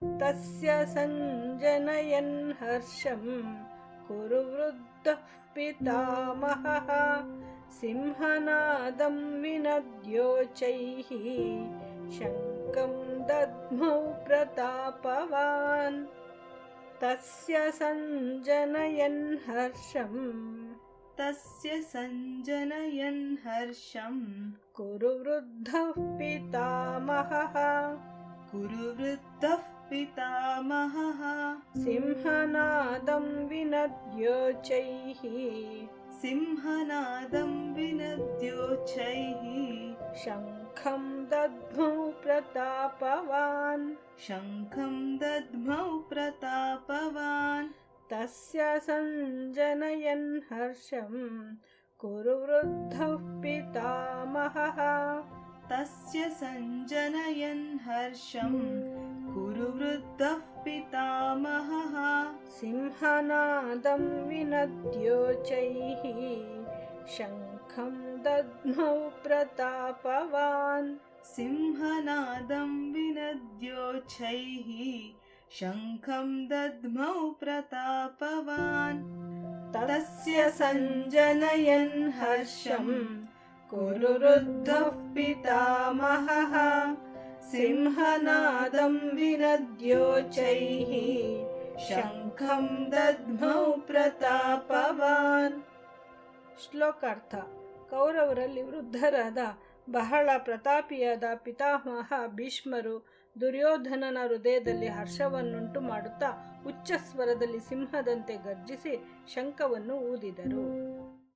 तस्य सञ्जनयन् हर्षं कुरु वृद्धः पितामहः सिंहनादं विनद्योच्चैः शङ्खं दद्मौ प्रतापवान् तस्य सञ्जनयन् हर्षं कुरु वृद्धः पितामहः सिंहनादं विनद्योच्चैः शङ्खं दद्मौ प्रतापवान् तस्य सञ्जनयन् हर्षं कुरु वृद्धः पितामहः सिंहनादं विनद्योच्चैः शङ्खं दद्मौ प्रतापवान् तस्य सञ्जनयन् हर्षं कुरु वृद्धः पितामहः सिंहनादं विनद्योच्चैः शङ्खं दद्मौ प्रताಪವಾನ್. ಶ್ಲೋಕಾರ್ಥ. ಕೌರವರಲ್ಲಿ ವೃದ್ಧರಾದ ಬಹಳ ಪ್ರತಾಪಿಯಾದ ಪಿತಾಮಹ ಭೀಷ್ಮರು ದುರ್ಯೋಧನನ ಹೃದಯದಲ್ಲಿ ಹರ್ಷವನ್ನುಂಟು ಮಾಡುತ್ತಾ ಉಚ್ಚ ಸ್ವರದಲ್ಲಿ ಸಿಂಹದಂತೆ ಗರ್ಜಿಸಿ ಶಂಖವನ್ನು ಊದಿದರು.